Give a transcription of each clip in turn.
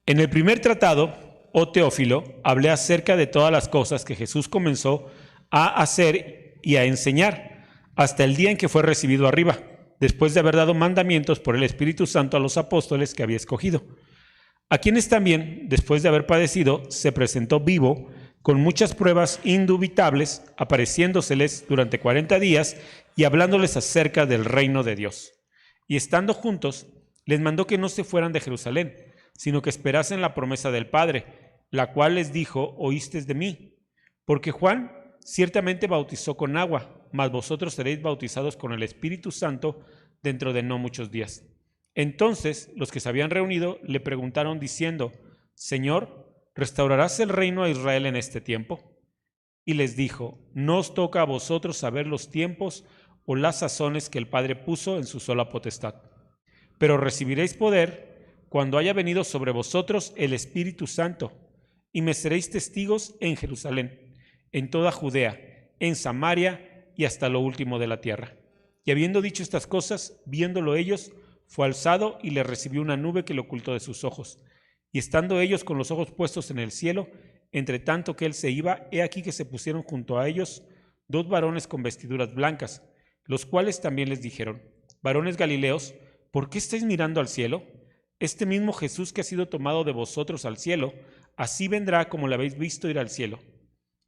En el primer tratado, oh Teófilo, hablé acerca de todas las cosas que Jesús comenzó a hacer y a enseñar hasta el día en que fue recibido arriba, después de haber dado mandamientos por el Espíritu Santo a los apóstoles que había escogido, a quienes también, después de haber padecido, se presentó vivo con muchas pruebas indubitables, apareciéndoseles durante 40 días y hablándoles acerca del reino de Dios. Y estando juntos, les mandó que no se fueran de Jerusalén, sino que esperasen la promesa del Padre, la cual les dijo: oísteis de mí. Porque Juan ciertamente bautizó con agua, mas vosotros seréis bautizados con el Espíritu Santo dentro de no muchos días. Entonces los que se habían reunido le preguntaron diciendo: Señor, ¿restaurarás el reino a Israel en este tiempo? Y les dijo: no os toca a vosotros saber los tiempos o las sazones que el Padre puso en su sola potestad, pero recibiréis poder cuando haya venido sobre vosotros el Espíritu Santo, y me seréis testigos en Jerusalén, en toda Judea, en Samaria y hasta lo último de la tierra. Y habiendo dicho estas cosas, viéndolo ellos, fue alzado y le recibió una nube que le ocultó de sus ojos. Y estando ellos con los ojos puestos en el cielo, entre tanto que él se iba, he aquí que se pusieron junto a ellos 2 varones con vestiduras blancas, los cuales también les dijeron: varones Galileos, ¿por qué estáis mirando al cielo? Este mismo Jesús que ha sido tomado de vosotros al cielo, así vendrá como le habéis visto ir al cielo.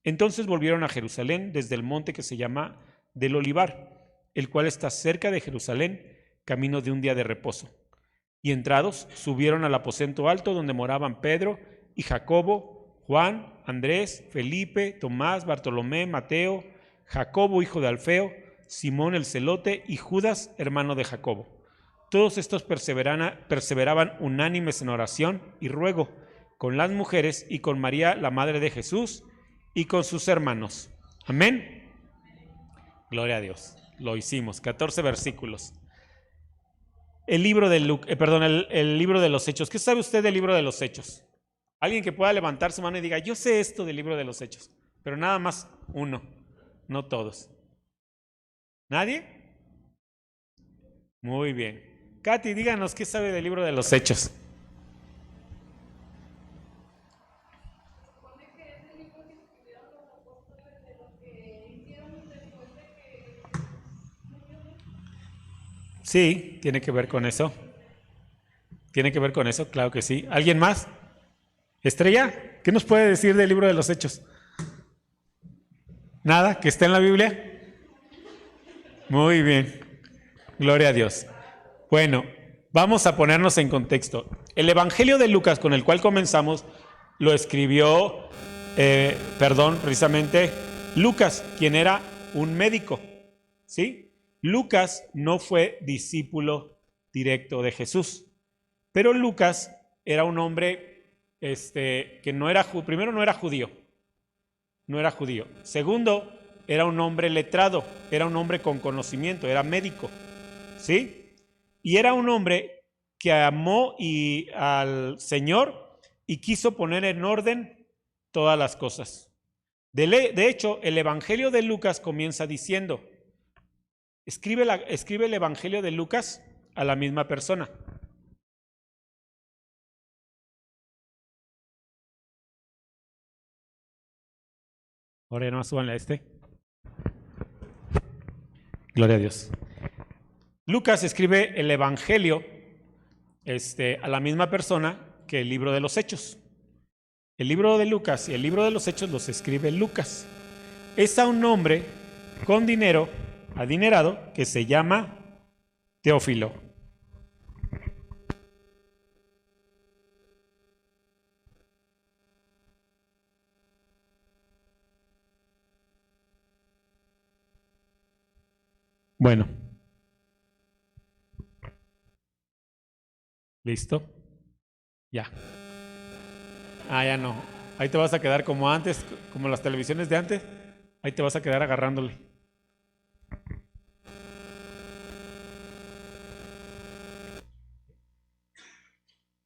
Entonces volvieron a Jerusalén desde el monte que se llama del Olivar, el cual está cerca de Jerusalén, camino de un día de reposo. Y entrados, subieron al aposento alto donde moraban Pedro y Jacobo, Juan, Andrés, Felipe, Tomás, Bartolomé, Mateo, Jacobo, hijo de Alfeo, Simón el celote y Judas, hermano de Jacobo. Todos estos perseveraban unánimes en oración y ruego con las mujeres y con María, la madre de Jesús, y con sus hermanos. Amén. Gloria a Dios. Lo hicimos. 14 versículos. El libro de el libro de los Hechos. ¿Qué sabe usted del libro de los Hechos? Alguien que pueda levantar su mano y diga: yo sé esto del libro de los Hechos. Pero nada más uno, no todos. ¿Nadie? Muy bien. Katy, díganos qué sabe del libro de los Hechos. Sí, tiene que ver con eso. ¿Tiene que ver con eso? Claro que sí. ¿Alguien más? Estrella, ¿qué nos puede decir del libro de los Hechos? ¿Nada? ¿Que está en la Biblia? Muy bien. Gloria a Dios. Bueno, vamos a ponernos en contexto. El Evangelio de Lucas, con el cual comenzamos, lo escribió, precisamente Lucas, quien era un médico, ¿sí? Lucas no fue discípulo directo de Jesús, pero Lucas era un hombre que no era, primero no era judío, Segundo, era un hombre letrado, era un hombre con conocimiento, era médico, ¿sí? Y era un hombre que amó al Señor y quiso poner en orden todas las cosas. De hecho, el Evangelio de Lucas comienza diciendo: escribe el Evangelio de Lucas a la misma persona. Ahora no súbanle a este. Gloria a Dios. Lucas escribe el Evangelio a la misma persona que el libro de los Hechos. El libro de Lucas y el libro de los Hechos los escribe Lucas. Es a un hombre con dinero, adinerado, que se llama Teófilo. Bueno. ¿Listo? Ya. Ya no. Ahí te vas a quedar como antes, como las televisiones de antes. Ahí te vas a quedar agarrándole.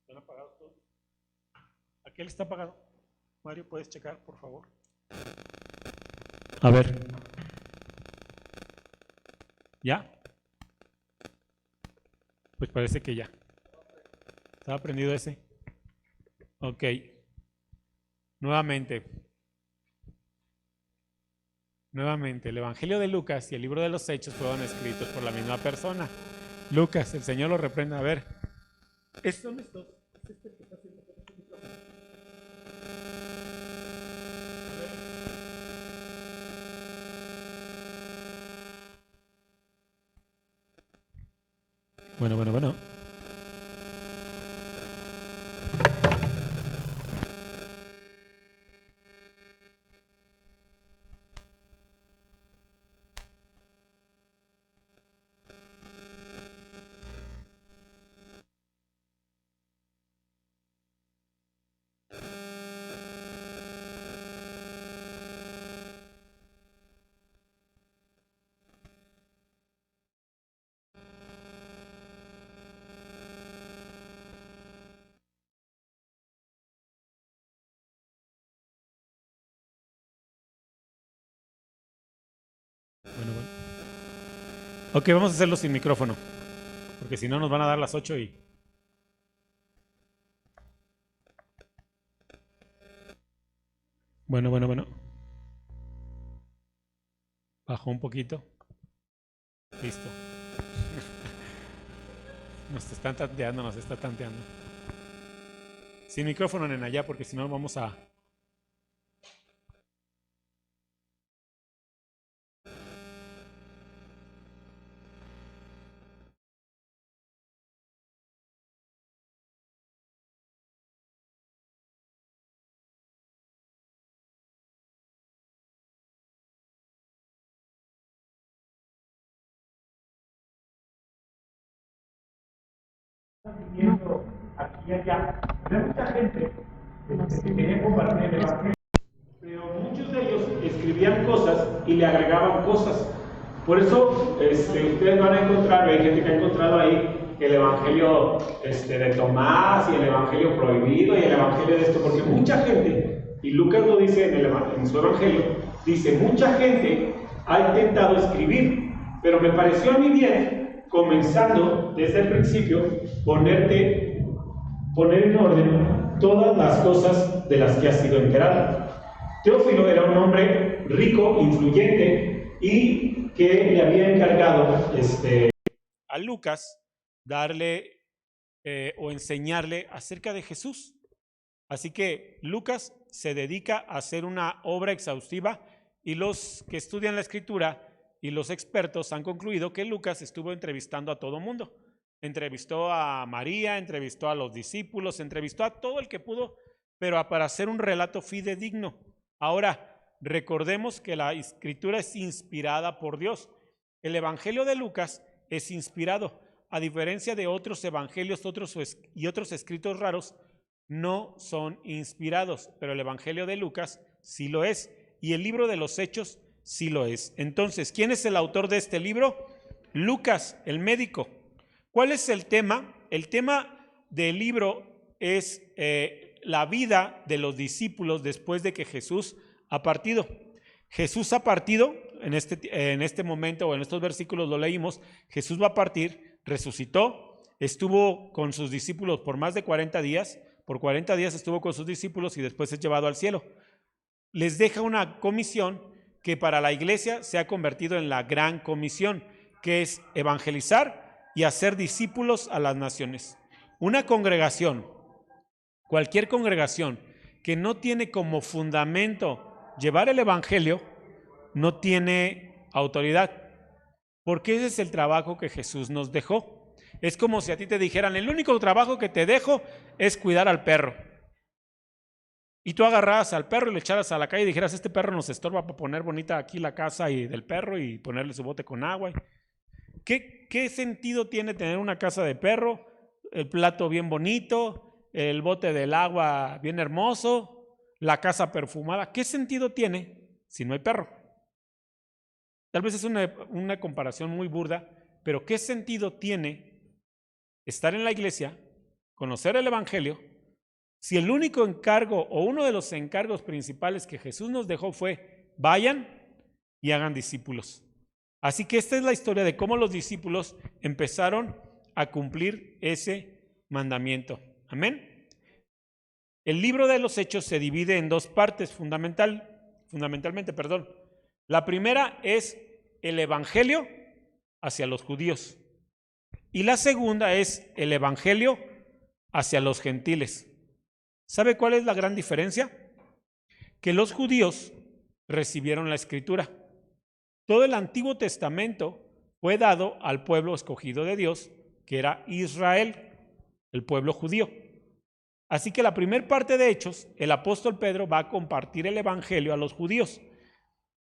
¿Están apagados todos? ¿Aquel está apagado? Mario, ¿puedes checar, por favor? A ver. ¿Ya? Pues parece que ya. ¿Estaba prendido ese? Ok. Nuevamente, el Evangelio de Lucas y el libro de los Hechos fueron escritos por la misma persona. Lucas, el Señor lo reprenda. A ver, son estos. Es este que está haciendo este micrófono. A ver. Bueno. Bueno. Ok, vamos a hacerlo sin micrófono, porque si no nos van a dar las 8 y... Bueno. Bajó un poquito. Listo. Nos está tanteando. Sin micrófono, nena, ya, porque si no vamos a... Viendo aquí y allá, hay mucha gente que quería compartir el Evangelio, pero muchos de ellos escribían cosas y le agregaban cosas. Por eso ustedes van a encontrar, hay gente que ha encontrado ahí el Evangelio de Tomás y el Evangelio prohibido y el Evangelio de esto, porque mucha gente, y Lucas lo dice en su Evangelio, dice, mucha gente ha intentado escribir, pero me pareció a mí bien, comenzando desde el principio, poner en orden todas las cosas de las que has sido enterado. Teófilo era un hombre rico, influyente, y que le había encargado a Lucas darle o enseñarle acerca de Jesús. Así que Lucas se dedica a hacer una obra exhaustiva, y los que estudian la Escritura y los expertos han concluido que Lucas estuvo entrevistando a todo mundo. Entrevistó a María, entrevistó a los discípulos, entrevistó a todo el que pudo, pero para hacer un relato fidedigno. Ahora, recordemos que la Escritura es inspirada por Dios. El Evangelio de Lucas es inspirado. A diferencia de otros evangelios y otros escritos raros, no son inspirados, pero el Evangelio de Lucas sí lo es, y el libro de los Hechos sí lo es. Entonces, ¿quién es el autor de este libro? Lucas, el médico. ¿Cuál es el tema? El tema del libro es la vida de los discípulos después de que Jesús ha partido. Jesús ha partido, en este momento o en estos versículos lo leímos, Jesús va a partir, resucitó, estuvo con sus discípulos por más de 40 días, por 40 días estuvo con sus discípulos y después es llevado al cielo. Les deja una comisión que para la iglesia se ha convertido en la gran comisión, que es evangelizar y hacer discípulos a las naciones. Una congregación, cualquier congregación que no tiene como fundamento llevar el evangelio, no tiene autoridad, porque ese es el trabajo que Jesús nos dejó. Es como si a ti te dijeran, el único trabajo que te dejo es cuidar al perro. Y tú agarras al perro y le echaras a la calle y dijeras, este perro nos estorba para poner bonita aquí la casa del perro y ponerle su bote con agua. ¿Qué sentido tiene tener una casa de perro, el plato bien bonito, el bote del agua bien hermoso, la casa perfumada? ¿Qué sentido tiene si no hay perro? Tal vez es una comparación muy burda, pero ¿qué sentido tiene estar en la iglesia, conocer el evangelio, si el único encargo o uno de los encargos principales que Jesús nos dejó fue vayan y hagan discípulos? Así que esta es la historia de cómo los discípulos empezaron a cumplir ese mandamiento. Amén. El libro de los Hechos se divide en dos partes fundamentalmente. La primera es el Evangelio hacia los judíos y la segunda es el Evangelio hacia los gentiles. ¿Sabe cuál es la gran diferencia? Que los judíos recibieron la Escritura. Todo el Antiguo Testamento fue dado al pueblo escogido de Dios, que era Israel, el pueblo judío. Así que la primera parte de Hechos, el apóstol Pedro va a compartir el Evangelio a los judíos.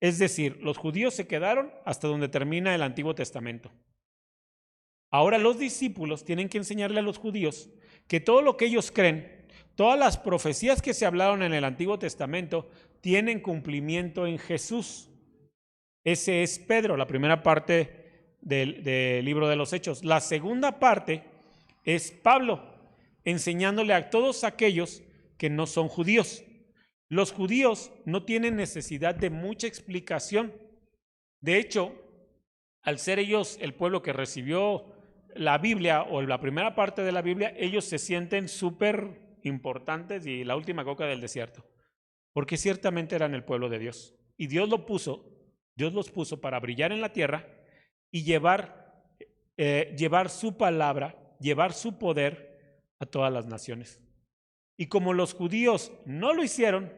Es decir, los judíos se quedaron hasta donde termina el Antiguo Testamento. Ahora los discípulos tienen que enseñarle a los judíos que todo lo que ellos creen, todas las profecías que se hablaron en el Antiguo Testamento, tienen cumplimiento en Jesús. Ese es Pedro, la primera parte del libro de los Hechos. La segunda parte es Pablo, enseñándole a todos aquellos que no son judíos. Los judíos no tienen necesidad de mucha explicación. De hecho, al ser ellos el pueblo que recibió la Biblia o la primera parte de la Biblia, ellos se sienten súper importantes y la última coca del desierto, porque ciertamente eran el pueblo de Dios. Y Dios los puso para brillar en la tierra y llevar su palabra, llevar su poder a todas las naciones. Y como los judíos no lo hicieron,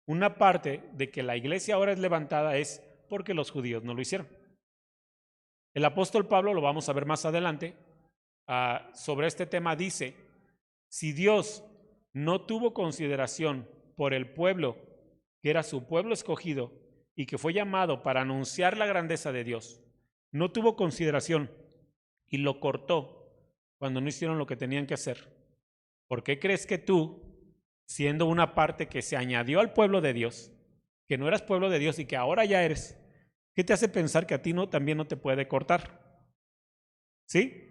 una parte de que la iglesia ahora es levantada es porque los judíos no lo hicieron. El apóstol Pablo, lo vamos a ver más adelante, sobre este tema dice, si Dios no tuvo consideración por el pueblo, que era su pueblo escogido y que fue llamado para anunciar la grandeza de Dios, no tuvo consideración y lo cortó cuando no hicieron lo que tenían que hacer, ¿por qué crees que tú, siendo una parte que se añadió al pueblo de Dios, que no eras pueblo de Dios y que ahora ya eres, qué te hace pensar que a ti también no te puede cortar? ¿Sí?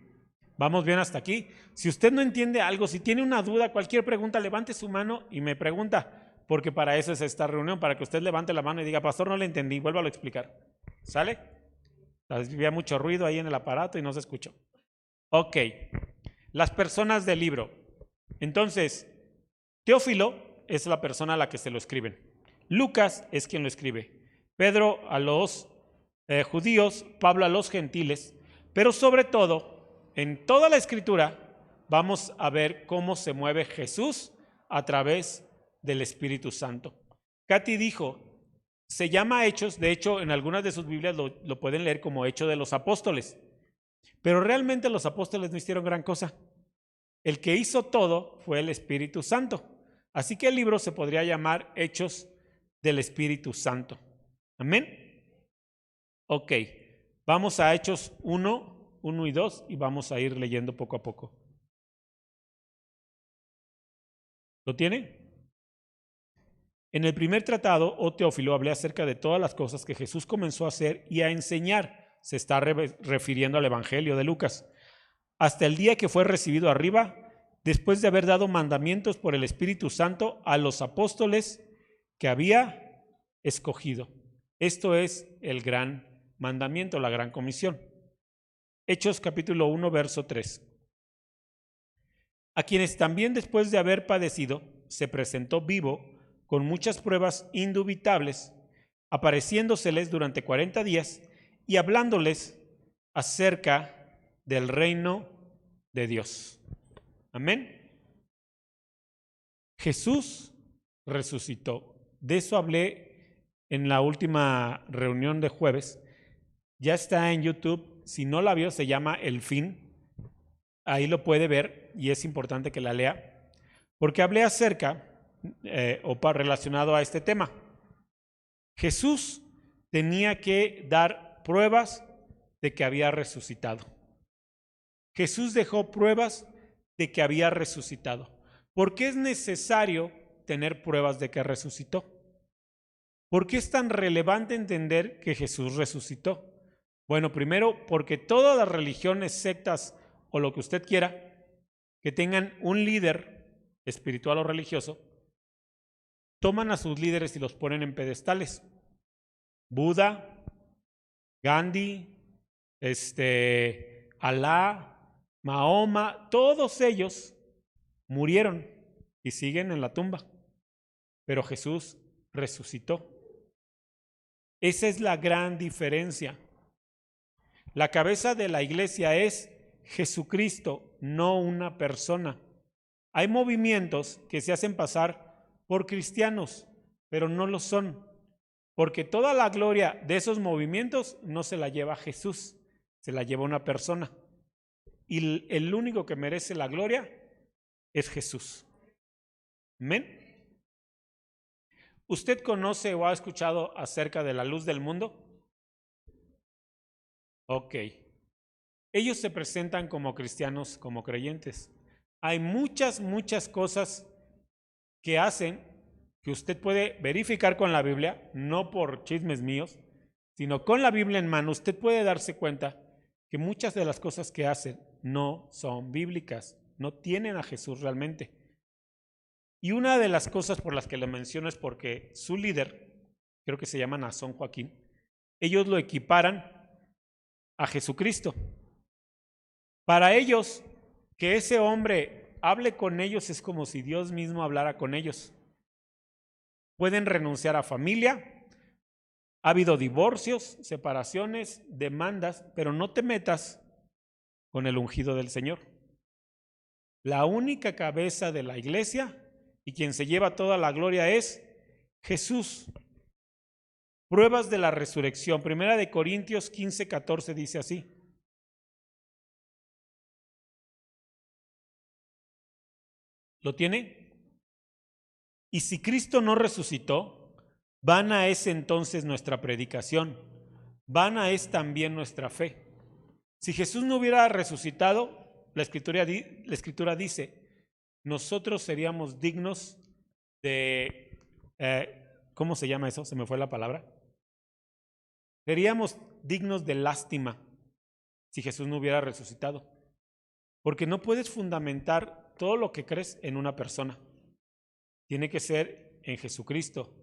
¿Vamos bien hasta aquí? Si usted no entiende algo, si tiene una duda, cualquier pregunta, levante su mano y me pregunta, porque para eso es esta reunión, para que usted levante la mano y diga, pastor, no le entendí, vuélvalo a explicar. ¿Sale? Había mucho ruido ahí en el aparato y no se escuchó. Ok, las personas del libro. Entonces, Teófilo es la persona a la que se lo escriben. Lucas es quien lo escribe. Pedro a los judíos, Pablo a los gentiles. Pero sobre todo, en toda la escritura, vamos a ver cómo se mueve Jesús a través del Espíritu Santo. Katy dijo, se llama Hechos, de hecho en algunas de sus Biblias lo pueden leer como Hechos de los Apóstoles. Pero realmente los apóstoles no hicieron gran cosa. El que hizo todo fue el Espíritu Santo. Así que el libro se podría llamar Hechos del Espíritu Santo. ¿Amén? Ok, vamos a Hechos 1 y 2 y vamos a ir leyendo poco a poco. ¿Lo tiene? En el primer tratado, oh Teófilo, hablé acerca de todas las cosas que Jesús comenzó a hacer y a enseñar. Se está refiriendo al Evangelio de Lucas. Hasta el día que fue recibido arriba, después de haber dado mandamientos por el Espíritu Santo a los apóstoles que había escogido. Esto es el gran mandamiento, la gran comisión. Hechos capítulo 1, verso 3. A quienes también después de haber padecido, se presentó vivo con muchas pruebas indubitables, apareciéndoseles durante 40 días y hablándoles acerca del reino de Dios. Amén. Jesús resucitó. De eso hablé en la última reunión de jueves. Ya está en YouTube. Si no la vio, se llama El Fin. Ahí lo puede ver y es importante que la lea, porque hablé acerca relacionado a este tema. Jesús tenía que dar pruebas de que había resucitado. Jesús dejó pruebas de que había resucitado. ¿Por qué es necesario tener pruebas de que resucitó? ¿Por qué es tan relevante entender que Jesús resucitó? Bueno, primero, porque todas las religiones, sectas o lo que usted quiera, que tengan un líder espiritual o religioso, toman a sus líderes y los ponen en pedestales. Buda, Gandhi, Alá, Mahoma, todos ellos murieron y siguen en la tumba. Pero Jesús resucitó. Esa es la gran diferencia. La cabeza de la iglesia es Jesucristo, no una persona. Hay movimientos que se hacen pasar por cristianos, pero no lo son, porque toda la gloria de esos movimientos no se la lleva Jesús, se la lleva una persona. Y el único que merece la gloria es Jesús. ¿Amén? ¿Usted conoce o ha escuchado acerca de la luz del mundo? Ok. Ellos se presentan como cristianos, como creyentes. Hay muchas cosas que hacen que usted puede verificar con la Biblia, no por chismes míos, sino con la Biblia en mano. Usted puede darse cuenta que muchas de las cosas que hacen no son bíblicas, no tienen a Jesús realmente. Y una de las cosas por las que lo menciono es porque su líder, creo que se llama Nazón Joaquín, ellos lo equiparan a Jesucristo. Para ellos, que ese hombre hable con ellos es como si Dios mismo hablara con ellos. Pueden renunciar a familia, ha habido divorcios, separaciones, demandas, pero no te metas con el ungido del Señor. La única cabeza de la iglesia y quien se lleva toda la gloria es Jesús. Pruebas de la resurrección. Primera de Corintios 15:14 dice así. ¿Lo tiene? Y si Cristo no resucitó, vana es entonces nuestra predicación, vana es también nuestra fe. Si Jesús no hubiera resucitado, la Escritura dice, nosotros seríamos dignos de, ¿cómo se llama eso? Se me fue la palabra. Seríamos dignos de lástima si Jesús no hubiera resucitado. Porque no puedes fundamentar todo lo que crees en una persona. Tiene que ser en Jesucristo.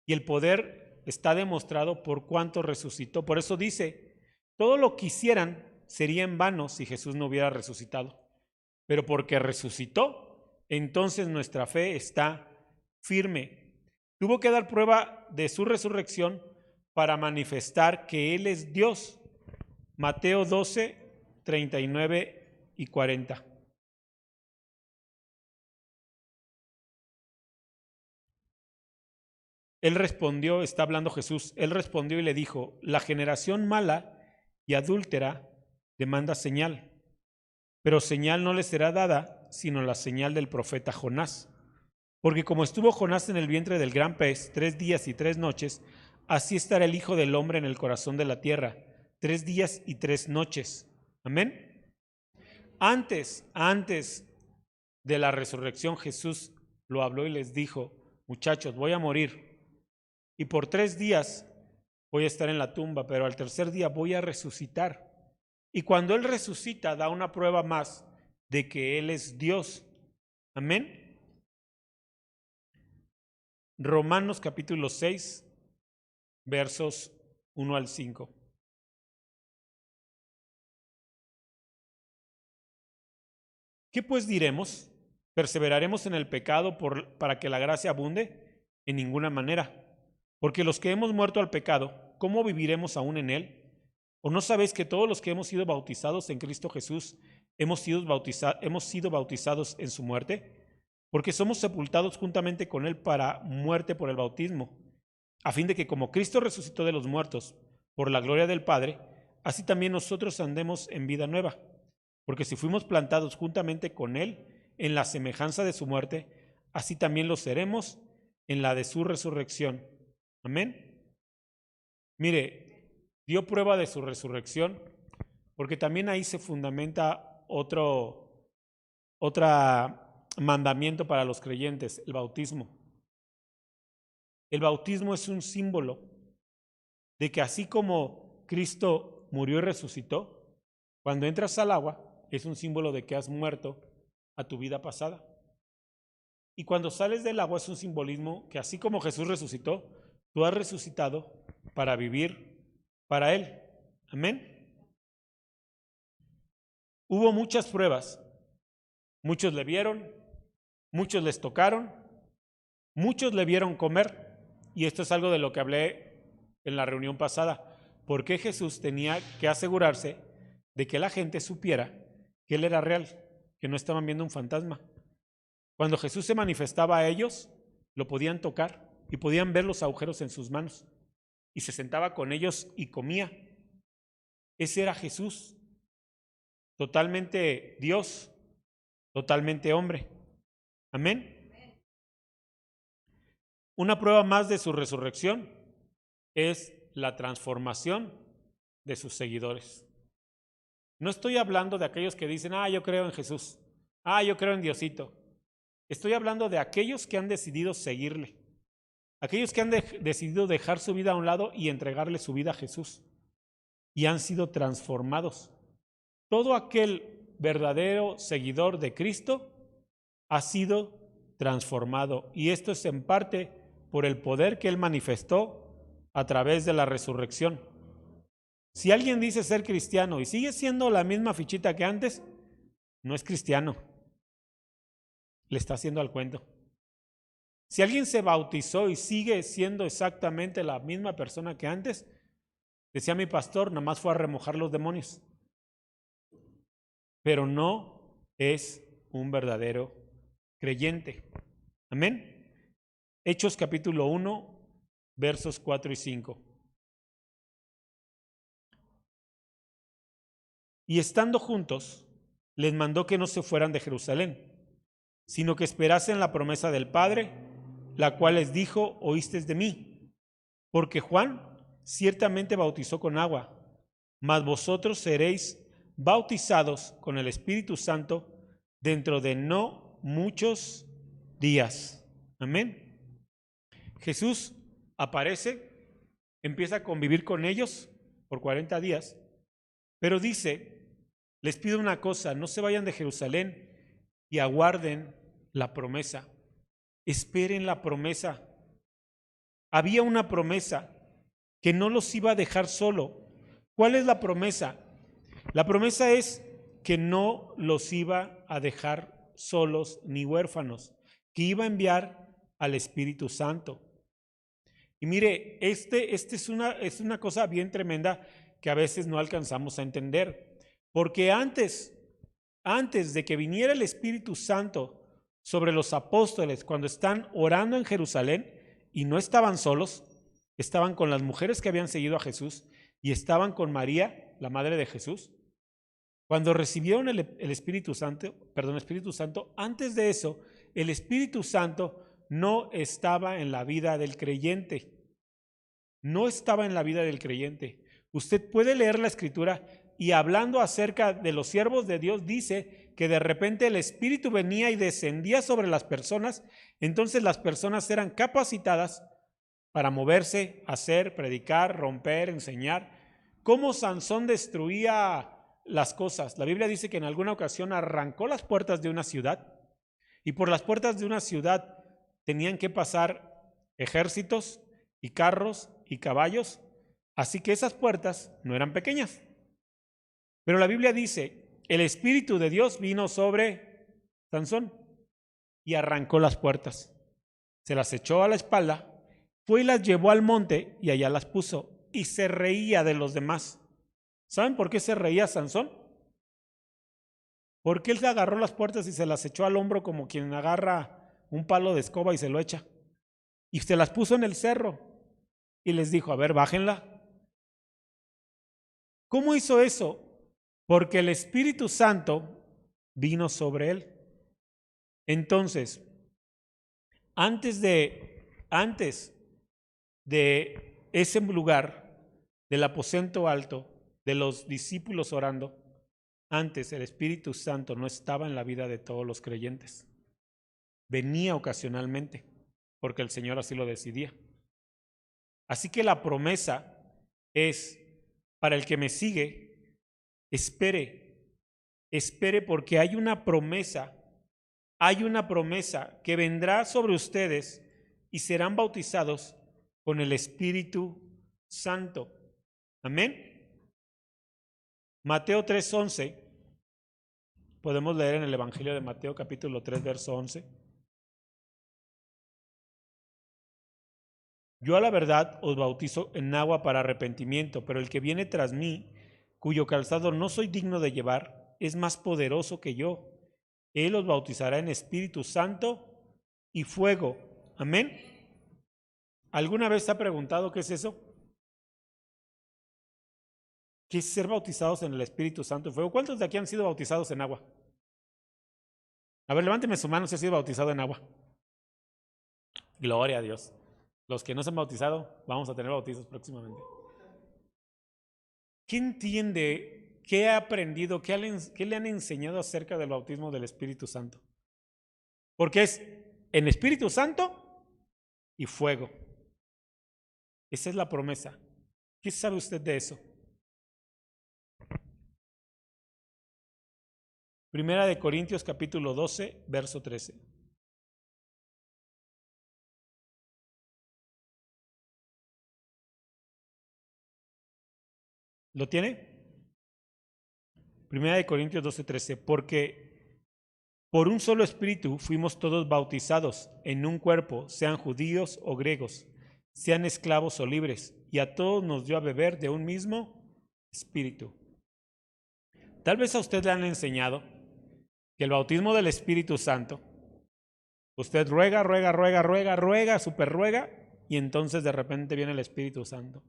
Y el poder está demostrado por cuánto resucitó. Por eso dice, todo lo que hicieran sería en vano si Jesús no hubiera resucitado. Pero porque resucitó, entonces nuestra fe está firme. Tuvo que dar prueba de su resurrección para manifestar que Él es Dios. Mateo 12, 39 y 40. Él respondió, está hablando Jesús, él respondió y le dijo, la generación mala y adúltera demanda señal, pero señal no le será dada, sino la señal del profeta Jonás. Porque como estuvo Jonás en el vientre del gran pez 3 días y 3 noches, así estará el Hijo del Hombre en el corazón de la tierra, 3 días y 3 noches. Amén. Antes de la resurrección, Jesús lo habló y les dijo, muchachos, voy a morir. Y por 3 días voy a estar en la tumba, pero al tercer día voy a resucitar. Y cuando Él resucita, da una prueba más de que Él es Dios. Amén. Romanos capítulo 6, versos 1 al 5. ¿Qué pues diremos? ¿Perseveraremos en el pecado para que la gracia abunde? En ninguna manera. Porque los que hemos muerto al pecado, ¿cómo viviremos aún en él? ¿O no sabéis que todos los que hemos sido bautizados en Cristo Jesús hemos sido bautizados en su muerte? Porque somos sepultados juntamente con él para muerte por el bautismo, a fin de que como Cristo resucitó de los muertos por la gloria del Padre, así también nosotros andemos en vida nueva. Porque si fuimos plantados juntamente con él en la semejanza de su muerte, así también lo seremos en la de su resurrección. Amén. Mire, dio prueba de su resurrección, porque también ahí se fundamenta otro mandamiento para los creyentes, el bautismo. El bautismo es un símbolo de que así como Cristo murió y resucitó, cuando entras al agua es un símbolo de que has muerto a tu vida pasada. Y cuando sales del agua es un simbolismo que así como Jesús resucitó, tú has resucitado para vivir para Él. Amén. Hubo muchas pruebas. Muchos le vieron, Muchos les tocaron, muchos le vieron comer, y esto es algo de lo que hablé en la reunión pasada. ¿Por qué Jesús tenía que asegurarse de que la gente supiera que Él era real, que no estaban viendo un fantasma? Cuando Jesús se manifestaba a ellos, lo podían tocar y podían ver los agujeros en sus manos, y se sentaba con ellos y comía. Ese era Jesús, totalmente Dios, totalmente hombre. Amén. Una prueba más de su resurrección es la transformación de sus seguidores. No estoy hablando de aquellos que dicen, yo creo en Jesús, yo creo en Diosito. Estoy hablando de aquellos que han decidido seguirle, aquellos que han decidido dejar su vida a un lado y entregarle su vida a Jesús, y han sido transformados. Todo aquel verdadero seguidor de Cristo ha sido transformado, y esto es en parte por el poder que Él manifestó a través de la resurrección. Si alguien dice ser cristiano y sigue siendo la misma fichita que antes, no es cristiano, le está haciendo al cuento. Si alguien se bautizó y sigue siendo exactamente la misma persona que antes, decía mi pastor, nada más fue a remojar los demonios, pero no es un verdadero creyente. Amén. Hechos capítulo 1, versos 4 y 5. Y estando juntos, les mandó que no se fueran de Jerusalén, sino que esperasen la promesa del Padre, la cual les dijo, oísteis de mí. Porque Juan ciertamente bautizó con agua, mas vosotros seréis bautizados con el Espíritu Santo dentro de no muchos días. Amén. Jesús aparece, empieza a convivir con ellos por 40 días, pero dice, les pido una cosa, no se vayan de Jerusalén y aguarden la promesa. Esperen la promesa. Había una promesa que no los iba a dejar solo. ¿Cuál es la promesa? La promesa es que no los iba a dejar solos ni huérfanos, que iba a enviar al Espíritu Santo. Y mire, este es una cosa bien tremenda que a veces no alcanzamos a entender, porque antes de que viniera el Espíritu Santo sobre los apóstoles, cuando están orando en Jerusalén y no estaban solos, estaban con las mujeres que habían seguido a Jesús y estaban con María, la madre de Jesús. Cuando recibieron el Espíritu Santo, antes de eso, el Espíritu Santo no estaba en la vida del creyente. No estaba en la vida del creyente. Usted puede leer la Escritura y hablando acerca de los siervos de Dios, dice que de repente el Espíritu venía y descendía sobre las personas, entonces las personas eran capacitadas para moverse, hacer, predicar, romper, enseñar. ¿Cómo Sansón destruía las cosas? La Biblia dice que en alguna ocasión arrancó las puertas de una ciudad y por las puertas de una ciudad tenían que pasar ejércitos y carros y caballos, así que esas puertas no eran pequeñas. Pero la Biblia dice, el Espíritu de Dios vino sobre Sansón y arrancó las puertas. Se las echó a la espalda, fue y las llevó al monte y allá las puso y se reía de los demás. ¿Saben por qué se reía Sansón? Porque él se agarró las puertas y se las echó al hombro como quien agarra un palo de escoba y se lo echa. Y se las puso en el cerro y les dijo, a ver, bájenla. ¿Cómo hizo eso? Porque el Espíritu Santo vino sobre él. Entonces, antes de ese lugar, del aposento alto, de los discípulos orando, antes el Espíritu Santo no estaba en la vida de todos los creyentes. Venía ocasionalmente, porque el Señor así lo decidía. Así que la promesa es, para el que me sigue, espere porque hay una promesa que vendrá sobre ustedes y serán bautizados con el Espíritu Santo. Amén. Mateo 3:11, podemos leer en el Evangelio de Mateo capítulo 3, verso 11. Yo a la verdad os bautizo en agua para arrepentimiento, pero el que viene tras mí, cuyo calzado no soy digno de llevar, es más poderoso que yo. Él os bautizará en Espíritu Santo y fuego. Amén. ¿Alguna vez se ha preguntado qué es eso? ¿Qué es ser bautizados en el Espíritu Santo y fuego? ¿Cuántos de aquí han sido bautizados en agua? A ver, levánteme su mano si ha sido bautizado en agua. Gloria a Dios. Los que no se han bautizado, vamos a tener bautizos próximamente. ¿Qué entiende? ¿Qué ha aprendido? ¿Qué le han enseñado acerca del bautismo del Espíritu Santo? Porque es en Espíritu Santo y fuego. Esa es la promesa. ¿Qué sabe usted de eso? Primera de Corintios capítulo 12, verso 13. ¿Lo tiene? Primera de Corintios 12, 13. Porque por un solo espíritu fuimos todos bautizados en un cuerpo, sean judíos o griegos, sean esclavos o libres, y a todos nos dio a beber de un mismo espíritu. Tal vez a usted le han enseñado que el bautismo del Espíritu Santo, usted ruega, super ruega, y entonces de repente viene el Espíritu Santo.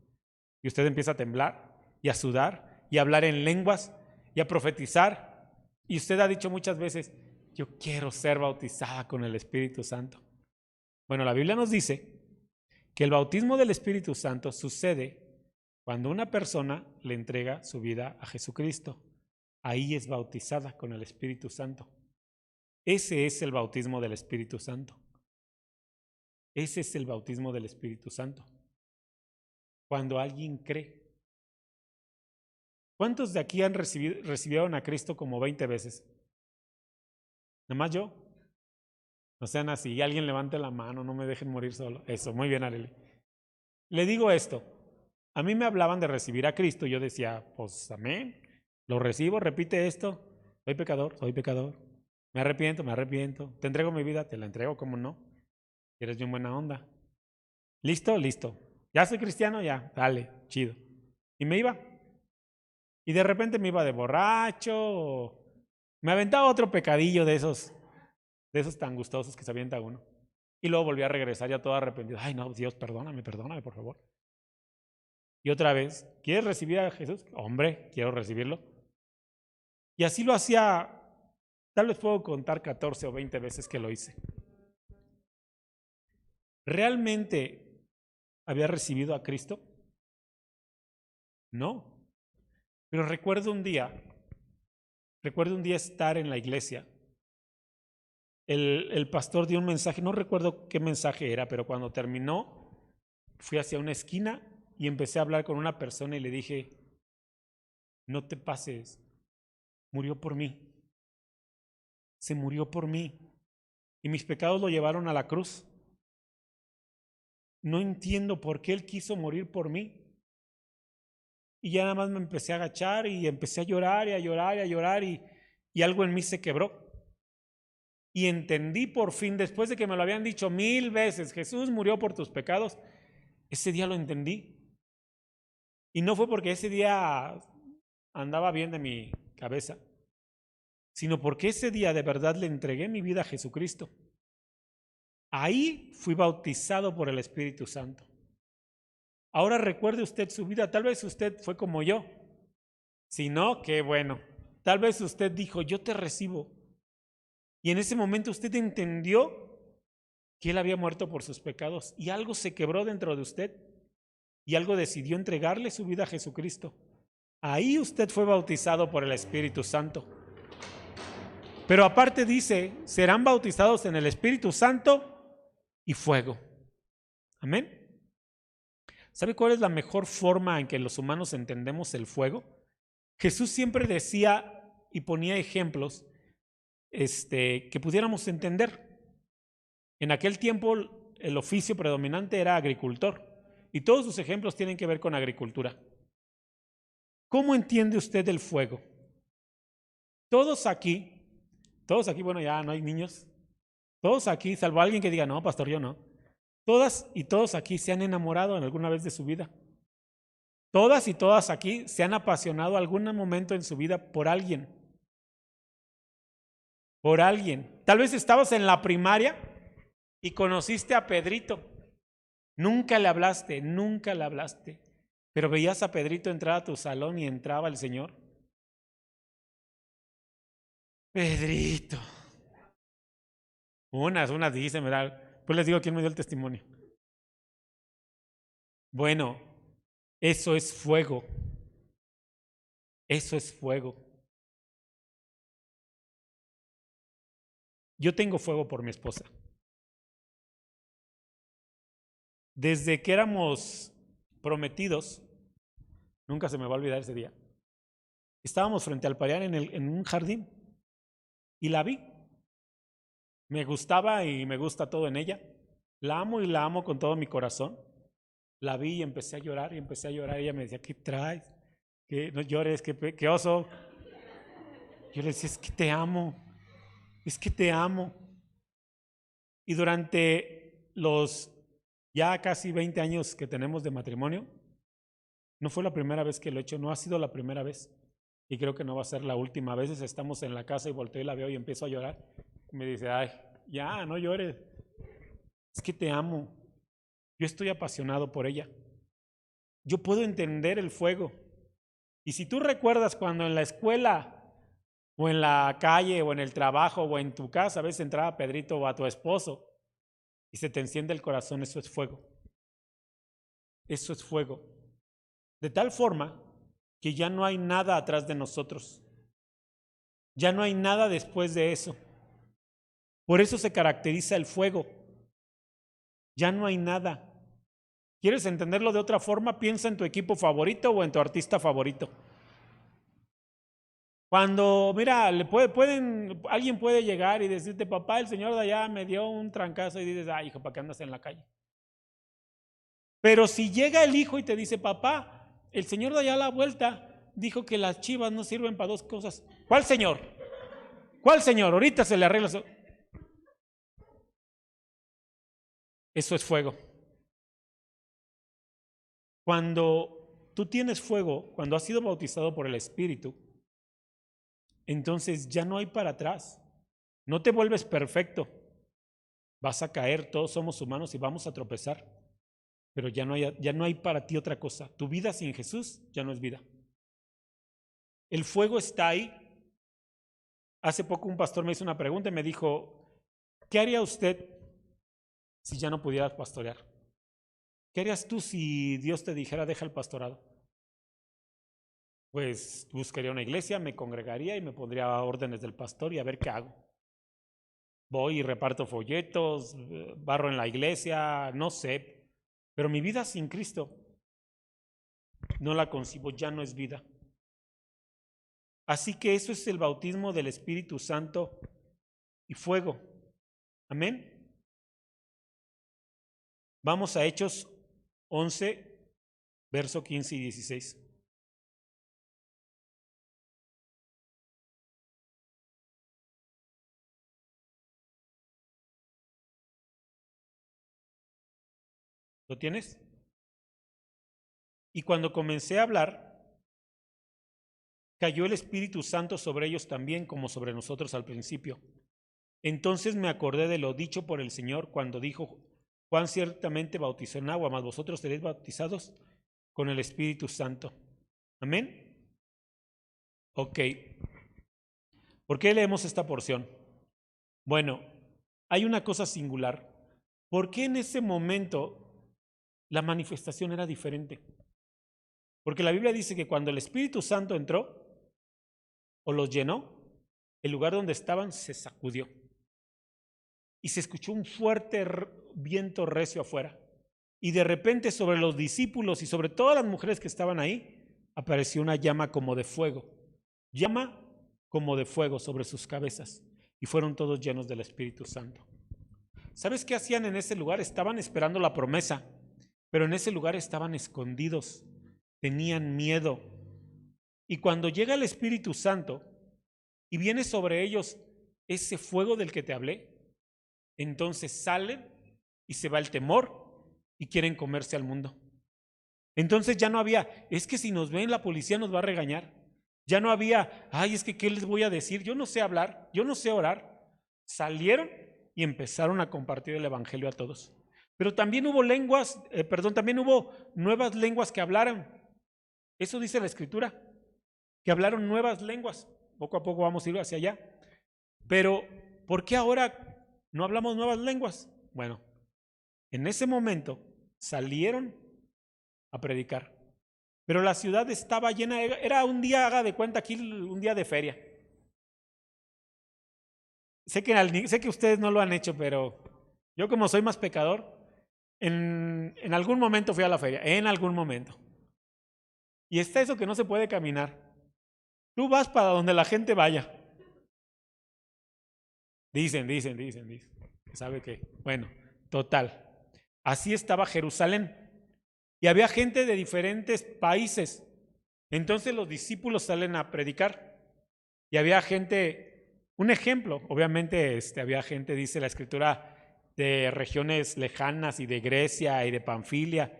Y usted empieza a temblar y a sudar y a hablar en lenguas y a profetizar. Y usted ha dicho muchas veces, yo quiero ser bautizada con el Espíritu Santo. Bueno, la Biblia nos dice que el bautismo del Espíritu Santo sucede cuando una persona le entrega su vida a Jesucristo. Ahí es bautizada con el Espíritu Santo. Ese es el bautismo del Espíritu Santo. Ese es el bautismo del Espíritu Santo. Cuando alguien cree. ¿Cuántos de aquí han recibieron a Cristo como 20 veces? ¿Nada más yo? No sean así. Y alguien levante la mano, no me dejen morir solo. Eso, muy bien, Arely. Le digo esto. A mí me hablaban de recibir a Cristo. Yo decía, pues amén. Lo recibo, repite esto. Soy pecador, soy pecador. Me arrepiento. Te entrego mi vida, te la entrego, ¿cómo no? Eres bien buena onda. ¿Listo? Listo. ¿Ya soy cristiano? Ya, dale, chido. Y me iba. Y de repente me iba de borracho. Me aventaba otro pecadillo de esos tan gustosos que se avienta uno. Y luego volví a regresar ya todo arrepentido. Ay, no, Dios, perdóname, por favor. Y otra vez, ¿quieres recibir a Jesús? Hombre, quiero recibirlo. Y así lo hacía, tal vez puedo contar 14 o 20 veces que lo hice. ¿Realmente había recibido a Cristo? No. Pero recuerdo un día estar en la iglesia. El pastor dio un mensaje, no recuerdo qué mensaje era, pero cuando terminó, fui hacia una esquina y empecé a hablar con una persona y le dije, no te pases, murió por mí. Se murió por mí. Y mis pecados lo llevaron a la cruz. No entiendo por qué Él quiso morir por mí. Y ya nada más me empecé a agachar y empecé a llorar y algo en mí se quebró. Y entendí por fin, después de que me lo habían dicho 1000 veces, Jesús murió por tus pecados, ese día lo entendí. Y no fue porque ese día andaba bien de mi cabeza, sino porque ese día de verdad le entregué mi vida a Jesucristo. Ahí fui bautizado por el Espíritu Santo. Ahora recuerde usted su vida, tal vez usted fue como yo. Si no, qué bueno. Tal vez usted dijo, yo te recibo. Y en ese momento usted entendió que Él había muerto por sus pecados y algo se quebró dentro de usted y algo decidió entregarle su vida a Jesucristo. Ahí usted fue bautizado por el Espíritu Santo. Pero aparte dice, serán bautizados en el Espíritu Santo y fuego. Amén. ¿Sabe cuál es la mejor forma en que los humanos entendemos el fuego? Jesús siempre decía y ponía ejemplos que pudiéramos entender. En aquel tiempo el oficio predominante era agricultor y todos sus ejemplos tienen que ver con agricultura. ¿Cómo entiende usted el fuego? Todos aquí, bueno, ya no hay niños, todos aquí, salvo alguien que diga, no, pastor, yo no. Todas y todos aquí se han enamorado en alguna vez de su vida. Todas y todas aquí se han apasionado algún momento en su vida por alguien. Por alguien. Tal vez estabas en la primaria y conociste a Pedrito. Nunca le hablaste, pero veías a Pedrito entrar a tu salón y entraba el Señor. Pedrito. Unas dicen, ¿verdad? Pues les digo quién me dio el testimonio. Bueno, eso es fuego. Eso es fuego. Yo tengo fuego por mi esposa. Desde que éramos prometidos, nunca se me va a olvidar ese día, estábamos frente al Parián en un jardín y la vi. Me gustaba y me gusta todo en ella. La amo y la amo con todo mi corazón. La vi y empecé a llorar y empecé a llorar. Ella me decía, ¿qué traes? Que no llores, qué oso. Yo le decía, es que te amo. Es que te amo. Y durante los ya casi 20 años que tenemos de matrimonio, no fue la primera vez que lo he hecho, no ha sido la primera vez. Y creo que no va a ser la última. A veces estamos en la casa y volteo y la veo y empiezo a llorar. Y me dice, ay, ya, no llores. Es que te amo. Yo estoy apasionado por ella. Yo puedo entender el fuego. Y si tú recuerdas cuando en la escuela o en la calle o en el trabajo o en tu casa a veces entraba Pedrito o a tu esposo y se te enciende el corazón, eso es fuego. Eso es fuego. De tal forma que ya no hay nada atrás de nosotros. Ya no hay nada después de eso. Por eso se caracteriza el fuego. Ya no hay nada. ¿Quieres entenderlo de otra forma? Piensa en tu equipo favorito o en tu artista favorito. Cuando, mira, alguien puede llegar y decirte, papá, el señor de allá me dio un trancazo, y dices, ay, hijo, ¿para qué andas en la calle? Pero si llega el hijo y te dice, papá, el señor de allá a la vuelta dijo que las chivas no sirven para dos cosas. ¿Cuál señor? ¿Cuál señor? Ahorita se le arregla eso. Eso es fuego. Cuando tú tienes fuego, cuando has sido bautizado por el Espíritu, entonces ya no hay para atrás. No te vuelves perfecto. Vas a caer, todos somos humanos y vamos a tropezar. Pero ya no hay para ti otra cosa. Tu vida sin Jesús ya no es vida. El fuego está ahí. Hace poco un pastor me hizo una pregunta y me dijo, ¿qué haría usted si ya no pudiera pastorear? ¿Qué harías tú si Dios te dijera, deja el pastorado? Pues buscaría una iglesia, me congregaría y me pondría a órdenes del pastor y a ver qué hago. Voy y reparto folletos, barro en la iglesia, no sé. Pero mi vida sin Cristo no la concibo, ya no es vida. Así que eso es el bautismo del Espíritu Santo y fuego. Amén. Vamos a Hechos 11, verso 15 y 16. ¿Lo tienes? Y cuando comencé a hablar, cayó el Espíritu Santo sobre ellos también, como sobre nosotros al principio. Entonces me acordé de lo dicho por el Señor cuando dijo, Juan ciertamente bautizó en agua, mas vosotros seréis bautizados con el Espíritu Santo. ¿Amén? Ok. ¿Por qué leemos esta porción? Bueno, hay una cosa singular. ¿Por qué en ese momento la manifestación era diferente? Porque la Biblia dice que cuando el Espíritu Santo entró o los llenó, el lugar donde estaban se sacudió. Y se escuchó un fuerte viento recio afuera. Y de repente sobre los discípulos y sobre todas las mujeres que estaban ahí, apareció una llama como de fuego. Llama como de fuego sobre sus cabezas. Y fueron todos llenos del Espíritu Santo. ¿Sabes qué hacían en ese lugar? Estaban esperando la promesa, pero en ese lugar estaban escondidos. Tenían miedo. Y cuando llega el Espíritu Santo y viene sobre ellos ese fuego del que te hablé, entonces salen y se va el temor y quieren comerse al mundo. Entonces ya no había, es que si nos ven la policía nos va a regañar. Ya no había, ay, es que ¿qué les voy a decir? Yo no sé hablar, yo no sé orar. Salieron y empezaron a compartir el evangelio a todos. Pero también hubo también hubo nuevas lenguas que hablaron. Eso dice la Escritura, que hablaron nuevas lenguas. Poco a poco vamos a ir hacia allá. Pero, ¿por qué ahora no hablamos nuevas lenguas? Bueno, en ese momento salieron a predicar. Pero la ciudad estaba llena, era un día, haga de cuenta aquí, un día de feria. Sé que ustedes no lo han hecho, pero yo como soy más pecador, en algún momento fui a la feria, en algún momento. Y está eso que no se puede caminar. Tú vas para donde la gente vaya. Dicen. ¿Sabe qué? Bueno, total. Así estaba Jerusalén. Y había gente de diferentes países. Entonces los discípulos salen a predicar. Y había gente, un ejemplo, obviamente había gente, dice la Escritura, de regiones lejanas y de Grecia y de Panfilia.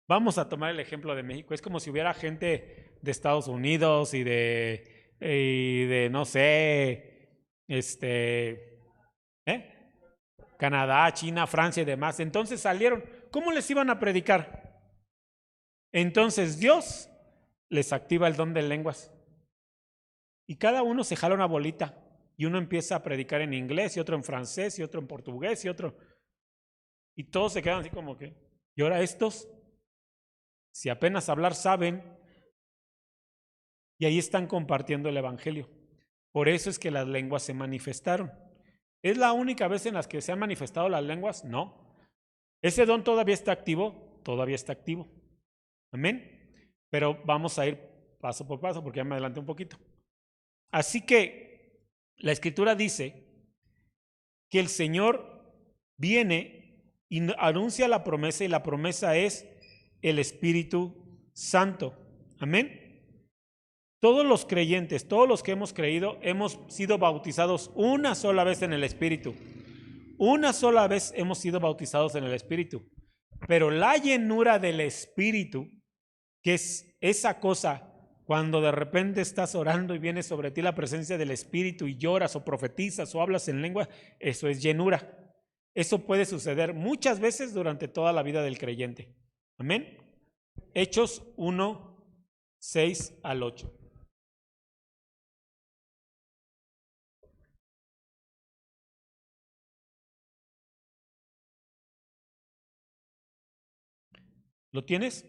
Vamos a tomar el ejemplo de México. Es como si hubiera gente de Estados Unidos y de no sé, Canadá, China, Francia y demás. Entonces salieron. ¿Cómo les iban a predicar? Entonces Dios les activa el don de lenguas. Y cada uno se jala una bolita. Y uno empieza a predicar en inglés, y otro en francés, y otro en portugués, y otro. Y todos se quedan así como que. Y ahora estos, si apenas hablar saben, y ahí están compartiendo el evangelio. Por eso es que las lenguas se manifestaron. ¿Es la única vez en las que se han manifestado las lenguas? No. ¿Ese don todavía está activo? Todavía está activo. Amén. Pero vamos a ir paso por paso porque ya me adelanté un poquito. Así que la Escritura dice que el Señor viene y anuncia la promesa, y la promesa es el Espíritu Santo. Amén. Todos los creyentes, todos los que hemos creído, hemos sido bautizados una sola vez en el Espíritu. Una sola vez hemos sido bautizados en el Espíritu. Pero la llenura del Espíritu, que es esa cosa cuando de repente estás orando y viene sobre ti la presencia del Espíritu y lloras o profetizas o hablas en lengua, eso es llenura. Eso puede suceder muchas veces durante toda la vida del creyente. Amén. Hechos 1, 6 al 8. ¿Lo tienes?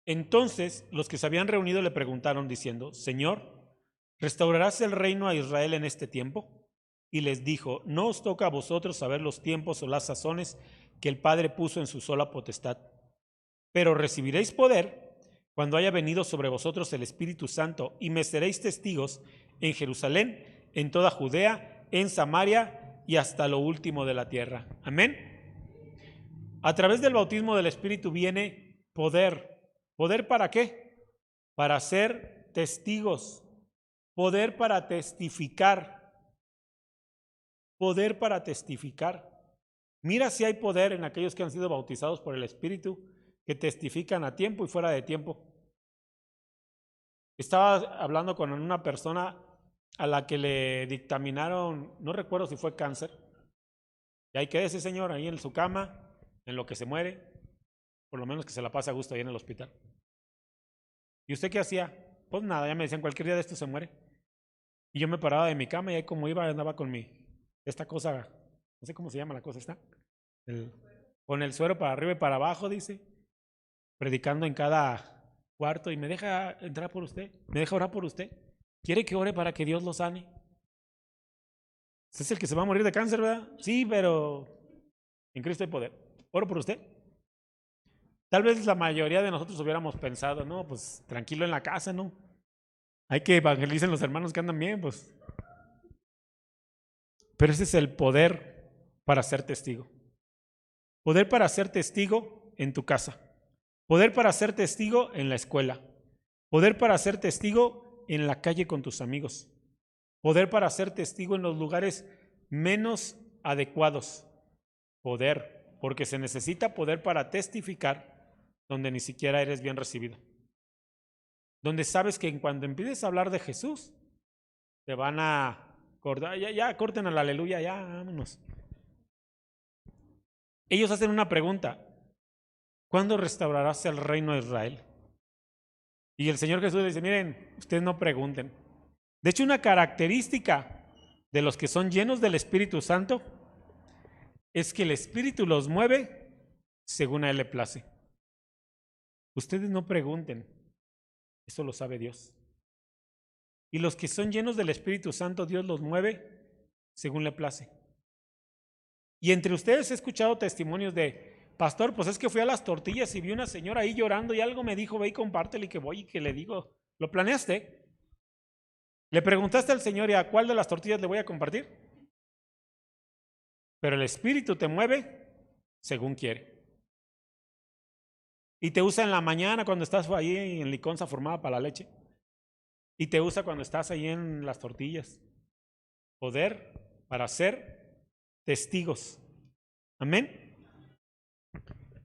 Entonces los que se habían reunido le preguntaron diciendo: Señor, ¿restaurarás el reino a Israel en este tiempo? Y les dijo: no os toca a vosotros saber los tiempos o las sazones que el Padre puso en su sola potestad, pero recibiréis poder cuando haya venido sobre vosotros el Espíritu Santo, y me seréis testigos en Jerusalén, en toda Judea, en Samaria y hasta lo último de la tierra. Amén. A través del bautismo del Espíritu viene poder. ¿Poder para qué? Para ser testigos. Poder para testificar. Poder para testificar. Mira si hay poder en aquellos que han sido bautizados por el Espíritu, que testifican a tiempo y fuera de tiempo. Estaba hablando con una persona a la que le dictaminaron, no recuerdo si fue cáncer, y ahí queda ese señor ahí en su cama, en lo que se muere, por lo menos que se la pase a gusto ahí en el hospital. ¿Y usted qué hacía? Pues nada, ya me decían, cualquier día de esto se muere. Y yo me paraba de mi cama y ahí como iba, andaba con esta cosa, no sé cómo se llama la cosa esta, con el suero para arriba y para abajo, dice, predicando en cada cuarto, y me deja entrar por usted, me deja orar por usted. ¿Quiere que ore para que Dios lo sane? Usted es el que se va a morir de cáncer, ¿verdad? Sí, pero en Cristo hay poder. ¿Oro por usted? Tal vez la mayoría de nosotros hubiéramos pensado, no, pues tranquilo en la casa, ¿no? Hay que evangelizar los hermanos que andan bien, pues. Pero ese es el poder para ser testigo. Poder para ser testigo en tu casa. Poder para ser testigo en la escuela. Poder para ser testigo en la calle con tus amigos. Poder para ser testigo en los lugares menos adecuados. Poder, porque se necesita poder para testificar donde ni siquiera eres bien recibido. Donde sabes que cuando empieces a hablar de Jesús, te van a cortar, ya corten al aleluya, ya vámonos. Ellos hacen una pregunta: ¿cuándo restaurarás el reino de Israel? Y el Señor Jesús dice: miren, ustedes no pregunten. De hecho, una característica de los que son llenos del Espíritu Santo es que el Espíritu los mueve según a Él le place. Ustedes no pregunten, eso lo sabe Dios. Y los que son llenos del Espíritu Santo, Dios los mueve según le place. Y entre ustedes he escuchado testimonios de: pastor, pues es que fui a las tortillas y vi una señora ahí llorando y algo me dijo, ve y compártele, y que voy y que le digo, ¿lo planeaste? ¿Le preguntaste al Señor y a cuál de las tortillas le voy a compartir? Pero el Espíritu te mueve según quiere. Y te usa en la mañana cuando estás ahí en liconza formada para la leche. Y te usa cuando estás ahí en las tortillas. Poder para ser testigos. Amén.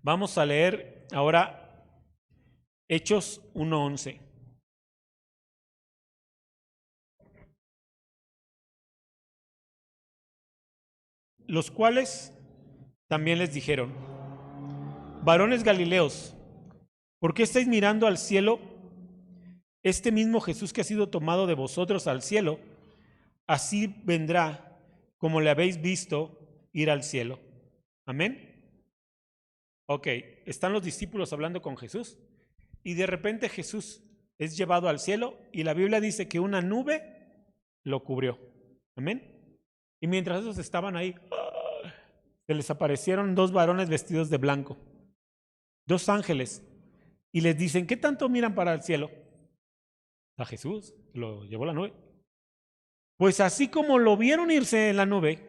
Vamos a leer ahora Hechos 1:11. Los cuales también les dijeron: varones Galileos, ¿por qué estáis mirando al cielo? Este mismo Jesús que ha sido tomado de vosotros al cielo, así vendrá como le habéis visto ir al cielo. Amén. Ok, están los discípulos hablando con Jesús y de repente Jesús es llevado al cielo y la Biblia dice que una nube lo cubrió. Amén. Y mientras esos estaban ahí, se les aparecieron dos varones vestidos de blanco, dos ángeles, y les dicen: ¿qué tanto miran para el cielo? A Jesús, lo llevó la nube. Pues así como lo vieron irse en la nube,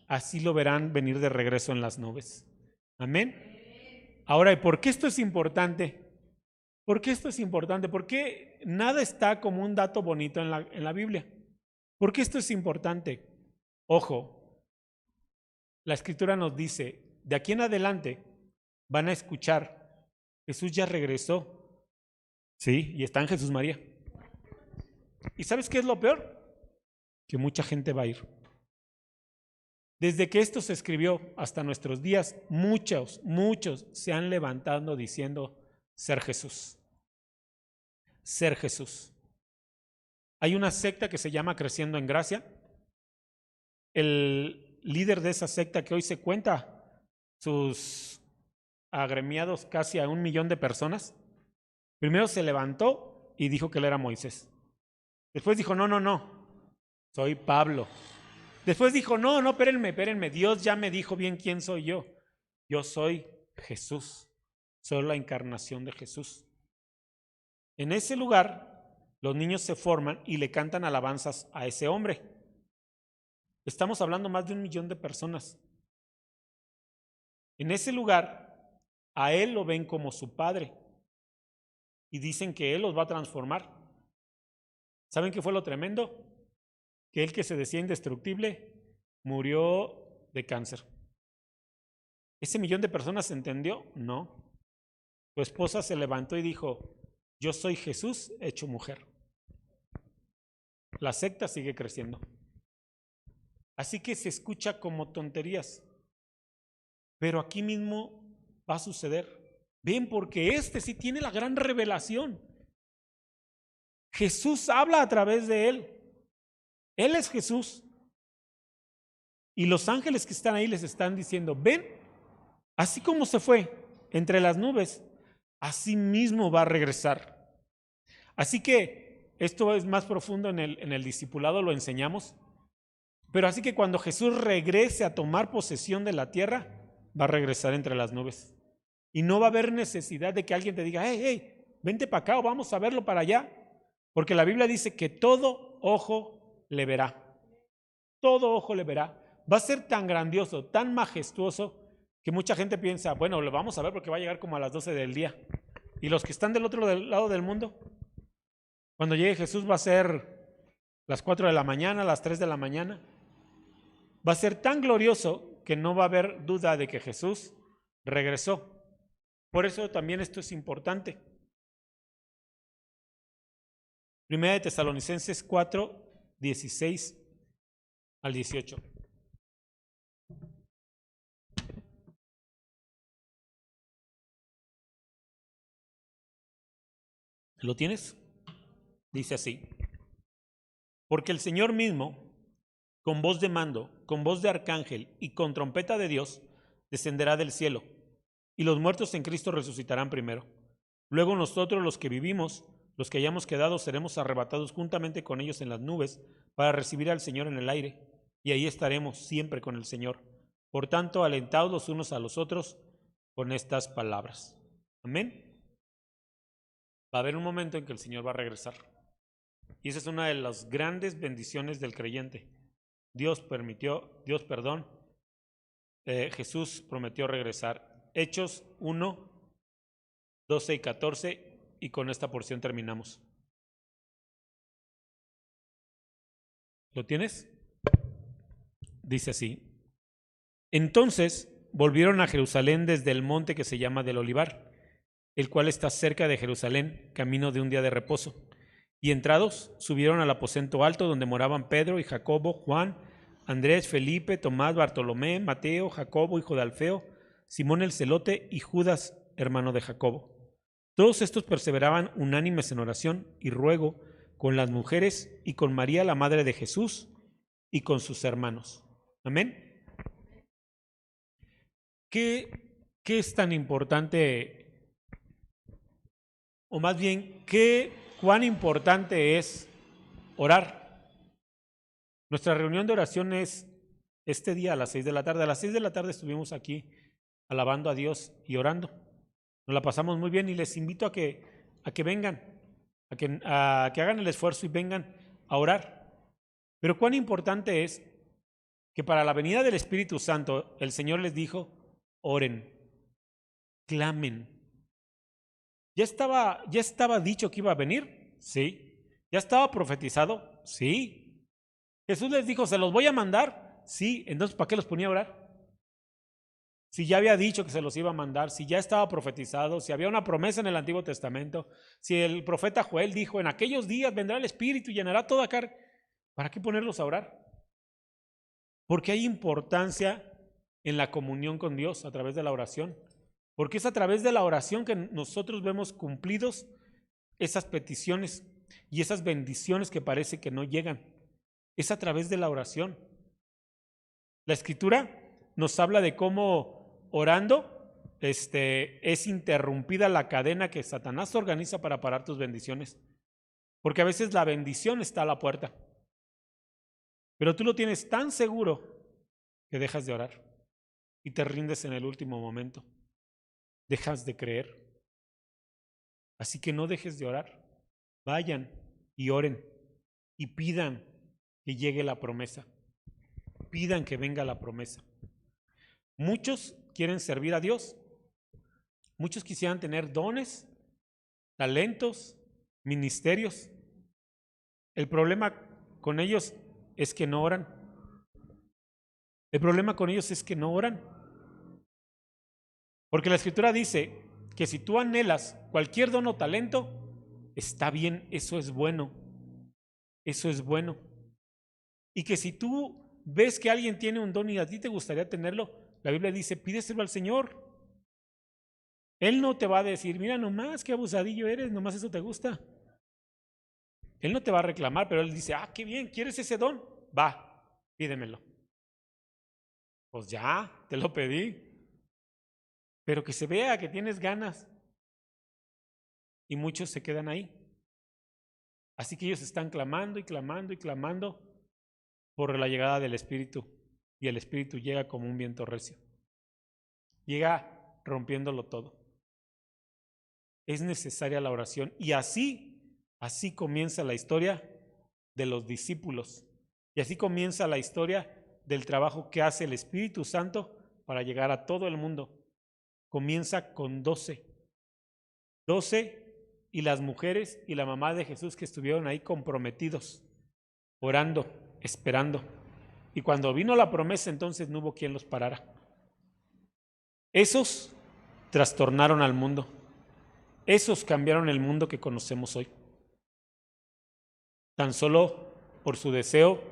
así lo verán venir de regreso en las nubes. Amén. Ahora, ¿y por qué esto es importante? ¿Por qué esto es importante? Porque nada está como un dato bonito en la Biblia. ¿Por qué esto es importante? Ojo, la Escritura nos dice: de aquí en adelante van a escuchar, Jesús ya regresó. Sí, y está en Jesús María. ¿Y sabes qué es lo peor? Que mucha gente va a ir. Desde que esto se escribió hasta nuestros días, muchos se han levantado diciendo ser Jesús. Ser Jesús. Hay una secta que se llama Creciendo en Gracia. El líder de esa secta, que hoy se cuenta sus agremiados casi a 1 millón de personas, primero se levantó y dijo que él era Moisés. Después dijo: no, soy Pablo. Después dijo: no, espérenme, Dios ya me dijo bien quién soy yo. Yo soy Jesús, soy la encarnación de Jesús. En ese lugar, los niños se forman y le cantan alabanzas a ese hombre. Estamos hablando más de 1 millón de personas. En ese lugar, a él lo ven como su padre y dicen que él los va a transformar. ¿Saben qué fue lo tremendo? Que él, que se decía indestructible, murió de cáncer. ¿Ese 1 millón de personas entendió? No. Su esposa se levantó y dijo: yo soy Jesús hecho mujer. La secta sigue creciendo. Así que se escucha como tonterías, pero aquí mismo va a suceder. Ven, porque este sí tiene la gran revelación. Jesús habla a través de él. Él es Jesús. Y los ángeles que están ahí les están diciendo: ven, así como se fue entre las nubes, así mismo va a regresar. Así que esto es más profundo en el discipulado, lo enseñamos. Pero así que cuando Jesús regrese a tomar posesión de la tierra, va a regresar entre las nubes. Y no va a haber necesidad de que alguien te diga: hey, vente para acá o vamos a verlo para allá. Porque la Biblia dice que todo ojo le verá. Todo ojo le verá. Va a ser tan grandioso, tan majestuoso, que mucha gente piensa: bueno, lo vamos a ver porque va a llegar como a las 12 del día. Y los que están del otro lado del mundo, cuando llegue Jesús, va a ser las 4 de la mañana, a las 3 de la mañana. Va a ser tan glorioso que no va a haber duda de que Jesús regresó. Por eso también esto es importante. Primera de Tesalonicenses 4, 16 al 18. ¿Lo tienes? Dice así: porque el Señor mismo, con voz de mando, con voz de arcángel y con trompeta de Dios, descenderá del cielo, y los muertos en Cristo resucitarán primero. Luego nosotros, los que vivimos, los que hayamos quedado, seremos arrebatados juntamente con ellos en las nubes para recibir al Señor en el aire, y ahí estaremos siempre con el Señor. Por tanto, alentaos los unos a los otros con estas palabras. Amén. Va a haber un momento en que el Señor va a regresar. Y esa es una de las grandes bendiciones del creyente. Jesús prometió regresar. Hechos 1, 12 y 14, y con esta porción terminamos. ¿Lo tienes? Dice así: entonces volvieron a Jerusalén desde el monte que se llama del Olivar, el cual está cerca de Jerusalén, camino de un día de reposo. Y entrados, subieron al aposento alto donde moraban Pedro y Jacobo, Juan, Andrés, Felipe, Tomás, Bartolomé, Mateo, Jacobo, hijo de Alfeo, Simón el celote y Judas, hermano de Jacobo. Todos estos perseveraban unánimes en oración y ruego con las mujeres y con María, la madre de Jesús, y con sus hermanos. Amén. ¿Qué es tan importante? O más bien, ¿cuán importante es orar? Nuestra reunión de oración es este día a las 6 de la tarde. A las 6 de la tarde estuvimos aquí alabando a Dios y orando. Nos la pasamos muy bien y les invito a que vengan, a que hagan el esfuerzo y vengan a orar. Pero cuán importante es que para la venida del Espíritu Santo el Señor les dijo: oren, clamen. ¿Ya estaba dicho que iba a venir? Sí. ¿Ya estaba profetizado? Sí. Jesús les dijo: ¿se los voy a mandar? Sí. Entonces, ¿para qué los ponía a orar? Si ya había dicho que se los iba a mandar, si ya estaba profetizado, si había una promesa en el Antiguo Testamento, si el profeta Joel dijo: en aquellos días vendrá el Espíritu y llenará toda carne, ¿para qué ponerlos a orar? Porque hay importancia en la comunión con Dios a través de la oración. Porque es a través de la oración que nosotros vemos cumplidos esas peticiones y esas bendiciones que parece que no llegan. Es a través de la oración. La Escritura nos habla de cómo orando es interrumpida la cadena que Satanás organiza para parar tus bendiciones. Porque a veces la bendición está a la puerta, pero tú lo tienes tan seguro que dejas de orar y te rindes en el último momento. Dejas de creer. Así que no dejes de orar. Vayan y oren y pidan que llegue la promesa. Pidan que venga la promesa. Muchos quieren servir a Dios. Muchos quisieran tener dones, talentos, ministerios. El problema con ellos es que no oran. El problema con ellos es que no oran. Porque la Escritura dice que si tú anhelas cualquier don o talento, está bien, eso es bueno. Eso es bueno. Y que si tú ves que alguien tiene un don y a ti te gustaría tenerlo, la Biblia dice: pídeselo al Señor. Él no te va a decir: mira nomás qué abusadillo eres, nomás eso te gusta. Él no te va a reclamar, pero Él dice: ah, qué bien, ¿quieres ese don? Va, pídemelo. Pues ya, te lo pedí. Pero que se vea que tienes ganas. Y muchos se quedan ahí. Así que ellos están clamando y clamando y clamando por la llegada del Espíritu. Y el Espíritu llega como un viento recio. Llega rompiéndolo todo. Es necesaria la oración. Y así comienza la historia de los discípulos. Y así comienza la historia del trabajo que hace el Espíritu Santo para llegar a todo el mundo. Comienza con 12 y las mujeres y la mamá de Jesús que estuvieron ahí comprometidos orando, esperando. Y cuando vino la promesa, entonces no hubo quien los parara. Esos trastornaron al mundo. Esos cambiaron el mundo que conocemos hoy. Tan solo por su deseo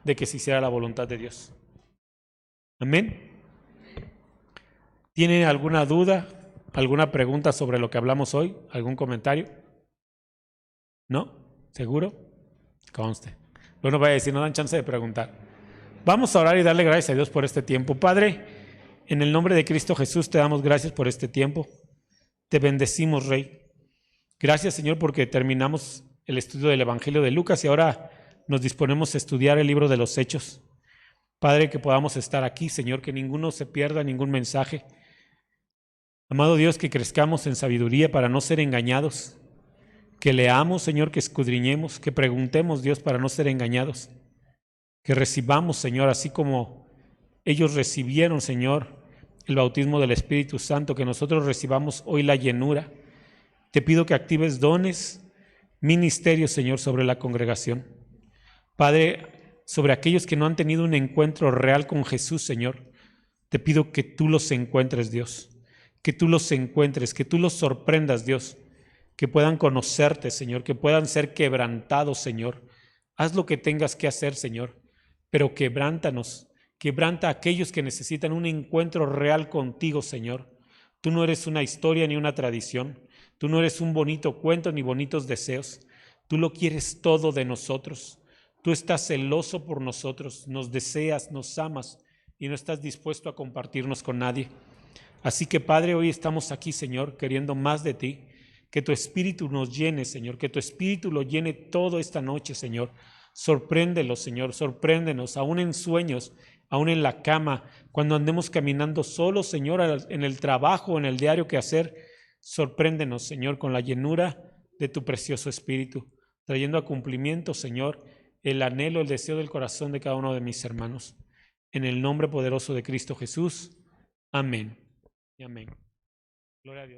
de que se hiciera la voluntad de Dios. Amén. ¿Tiene alguna duda, alguna pregunta sobre lo que hablamos hoy? ¿Algún comentario? ¿No? ¿Seguro? Conste. Luego no vaya a decir, no dan chance de preguntar. Vamos a orar y darle gracias a Dios por este tiempo. Padre, en el nombre de Cristo Jesús te damos gracias por este tiempo. Te bendecimos, Rey. Gracias, Señor, porque terminamos el estudio del Evangelio de Lucas y ahora nos disponemos a estudiar el libro de los Hechos. Padre, que podamos estar aquí, Señor, que ninguno se pierda ningún mensaje. Amado Dios, que crezcamos en sabiduría para no ser engañados. Que leamos, Señor, que escudriñemos, que preguntemos, Dios, para no ser engañados. Que recibamos, Señor, así como ellos recibieron, Señor, el bautismo del Espíritu Santo, que nosotros recibamos hoy la llenura. Te pido que actives dones, ministerios, Señor, sobre la congregación. Padre, sobre aquellos que no han tenido un encuentro real con Jesús, Señor, te pido que tú los encuentres, Dios. Que tú los encuentres, que tú los sorprendas, Dios. Que puedan conocerte, Señor, que puedan ser quebrantados, Señor. Haz lo que tengas que hacer, Señor, pero quebrántanos. Quebranta a aquellos que necesitan un encuentro real contigo, Señor. Tú no eres una historia ni una tradición. Tú no eres un bonito cuento ni bonitos deseos. Tú lo quieres todo de nosotros. Tú estás celoso por nosotros, nos deseas, nos amas y no estás dispuesto a compartirnos con nadie. Así que, Padre, hoy estamos aquí, Señor, queriendo más de ti. Que tu Espíritu nos llene, Señor, que tu Espíritu lo llene toda esta noche, Señor. Sorpréndelos, Señor, sorpréndenos, aún en sueños, aún en la cama, cuando andemos caminando solos, Señor, en el trabajo, en el diario que hacer. Sorpréndenos, Señor, con la llenura de tu precioso Espíritu, trayendo a cumplimiento, Señor, el anhelo, el deseo del corazón de cada uno de mis hermanos. En el nombre poderoso de Cristo Jesús. Amén y amén. Gloria a Dios.